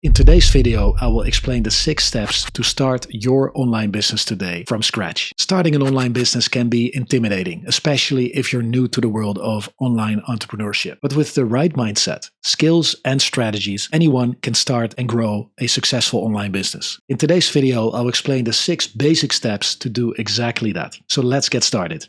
In today's video, I will explain the 6 steps to start your online business today from scratch. Starting an online business can be intimidating, especially if you're new to the world of online entrepreneurship. But with the right mindset, skills and strategies, anyone can start and grow a successful online business. In today's video, I'll explain the 6 basic steps to do exactly that. So let's get started.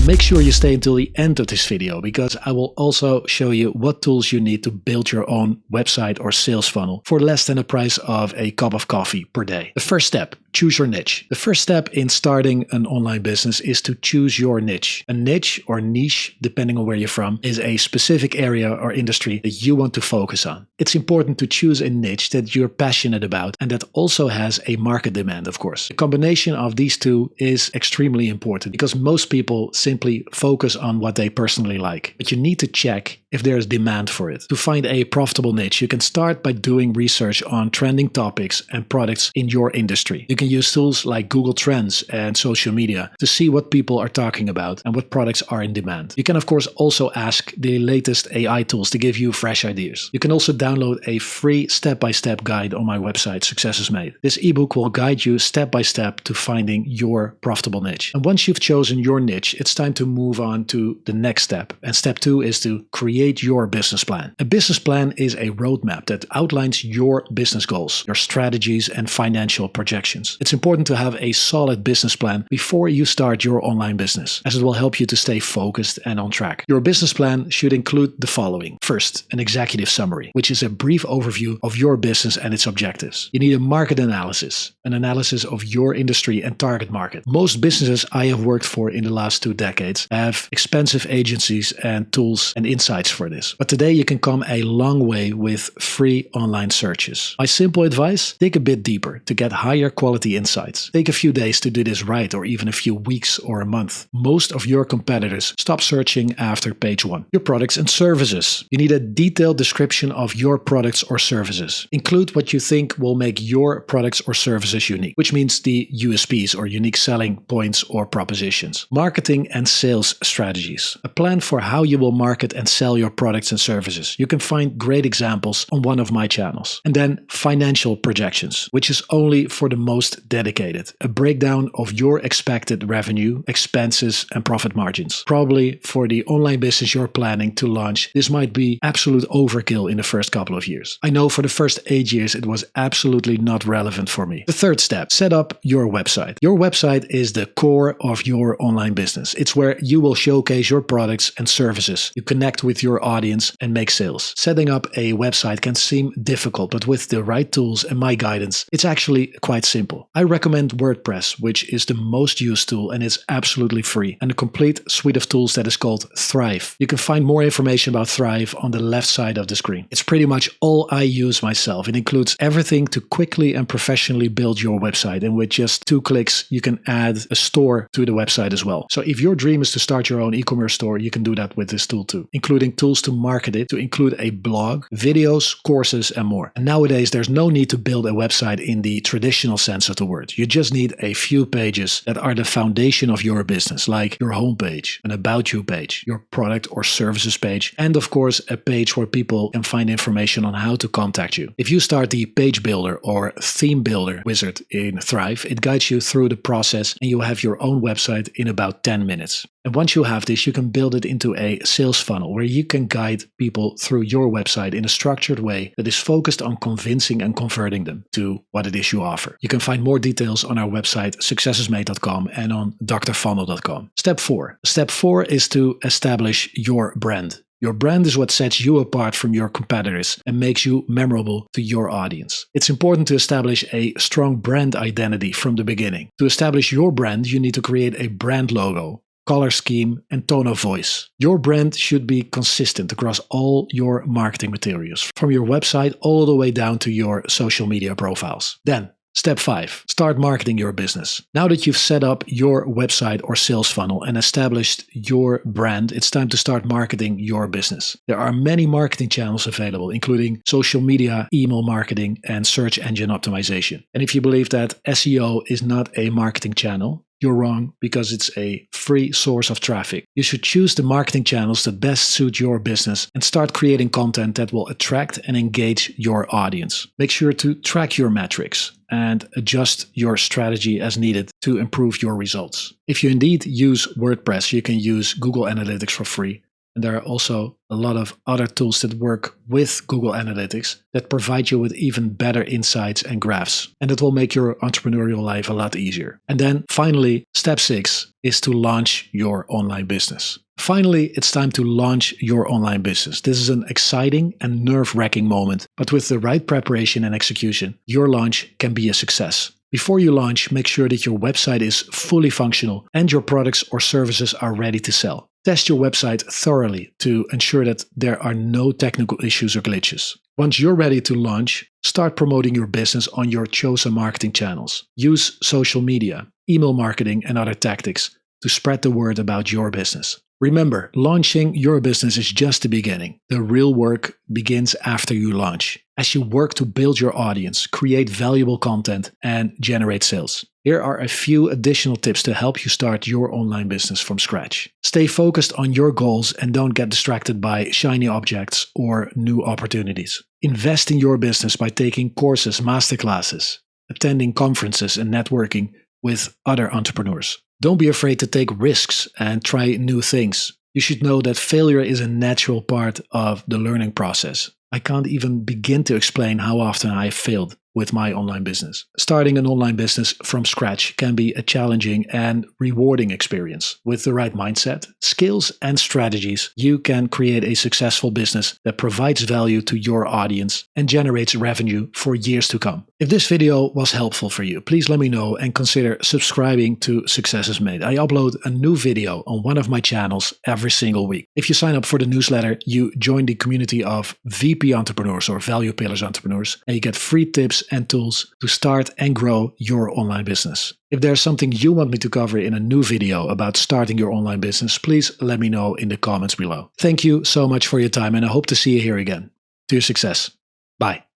Make sure you stay until the end of this video because I will also show you what tools you need to build your own website or sales funnel for less than the price of a cup of coffee per day. The first step, choose your niche. The first step in starting an online business is to choose your niche. A niche or niche, depending on where you're from, is a specific area or industry that you want to focus on. It's important to choose a niche that you're passionate about and that also has a market demand, of course. The combination of these two is extremely important because most people simply focus on what they personally like. But you need to check if there is demand for it. To find a profitable niche, you can start by doing research on trending topics and products in your industry. You can use tools like Google Trends and social media to see what people are talking about and what products are in demand. You can of course also ask the latest AI tools to give you fresh ideas. You can also download a free step-by-step guide on my website, Success is Made. This ebook will guide you step-by-step to finding your profitable niche. And once you've chosen your niche, it's time to move on to the next step. And step 2 is to create your business plan. A business plan is a roadmap that outlines your business goals, your strategies, and financial projections. It's important to have a solid business plan before you start your online business, as it will help you to stay focused and on track. Your business plan should include the following. First, an executive summary, which is a brief overview of your business and its objectives. You need a market analysis, an analysis of your industry and target market. Most businesses I have worked for in the last 2 decades have expensive agencies and tools and insights for this. But today you can come a long way with free online searches. My simple advice, dig a bit deeper to get higher quality insights. Take a few days to do this right, or even a few weeks or a month. Most of your competitors stop searching after page 1. Your products and services. You need a detailed description of your products or services. Include what you think will make your products or services unique, which means the USPs or unique selling points or propositions. Marketing and sales strategies. A plan for how you will market and sell your products and services. You can find great examples on one of my channels. And then financial projections, which is only for the most dedicated. A breakdown of your expected revenue, expenses, and profit margins. Probably for the online business you're planning to launch, this might be absolute overkill in the first couple of years. I know for the first 8 years it was absolutely not relevant for me. The third step, set up your website. Your website is the core of your online business. It's where you will showcase your products and services. You connect with your audience and make sales. Setting up a website can seem difficult, but with the right tools and my guidance, it's actually quite simple. I recommend WordPress, which is the most used tool and is absolutely free, and a complete suite of tools that is called Thrive. You can find more information about Thrive on the left side of the screen. It's pretty much all I use myself. It includes everything to quickly and professionally build your website, and with just 2 clicks, you can add a store to the website as well. So if your dream is to start your own e-commerce store, you can do that with this tool too, including tools to market it, to include a blog, videos, courses, and more. And nowadays, there's no need to build a website in the traditional sense of the word. You just need a few pages that are the foundation of your business, like your homepage, an about you page, your product or services page, and of course, a page where people can find information on how to contact you. If you start the page builder or theme builder wizard in Thrive, it guides you through the process and you have your own website in about 10 minutes. And once you have this, you can build it into a sales funnel where you can guide people through your website in a structured way that is focused on convincing and converting them to what it is you offer. You can find more details on our website, successismade.com, and on drfunnel.com. Step 4. Step 4 is to establish your brand. Your brand is what sets you apart from your competitors and makes you memorable to your audience. It's important to establish a strong brand identity from the beginning. To establish your brand, you need to create a brand logo, color scheme, and tone of voice. Your brand should be consistent across all your marketing materials, from your website all the way down to your social media profiles. Then, step 5. Start marketing your business. Now that you've set up your website or sales funnel and established your brand, it's time to start marketing your business. There are many marketing channels available, including social media, email marketing, and search engine optimization. And if you believe that SEO is not a marketing channel, you're wrong because it's a free source of traffic. You should choose the marketing channels that best suit your business and start creating content that will attract and engage your audience. Make sure to track your metrics and adjust your strategy as needed to improve your results. If you indeed use WordPress, you can use Google Analytics for free. And there are also a lot of other tools that work with Google Analytics that provide you with even better insights and graphs. And it will make your entrepreneurial life a lot easier. And then finally, step 6 is to launch your online business. Finally, it's time to launch your online business. This is an exciting and nerve-wracking moment, but with the right preparation and execution, your launch can be a success. Before you launch, make sure that your website is fully functional and your products or services are ready to sell. Test your website thoroughly to ensure that there are no technical issues or glitches. Once you're ready to launch, start promoting your business on your chosen marketing channels. Use social media, email marketing, and other tactics to spread the word about your business. Remember, launching your business is just the beginning. The real work begins after you launch, as you work to build your audience, create valuable content, and generate sales. Here are a few additional tips to help you start your online business from scratch. Stay focused on your goals and don't get distracted by shiny objects or new opportunities. Invest in your business by taking courses, masterclasses, attending conferences, and networking with other entrepreneurs. Don't be afraid to take risks and try new things. You should know that failure is a natural part of the learning process. I can't even begin to explain how often I have failed with my online business. Starting an online business from scratch can be a challenging and rewarding experience. With the right mindset, skills, and strategies, you can create a successful business that provides value to your audience and generates revenue for years to come. If this video was helpful for you, please let me know and consider subscribing to Success is Made. I upload a new video on one of my channels every single week. If you sign up for the newsletter, you join the community of VP entrepreneurs or value pillars entrepreneurs, and you get free tips and tools to start and grow your online business. If there's something you want me to cover in a new video about starting your online business, please let me know in the comments below. Thank you so much for your time, and I hope to see you here again. To your success. Bye.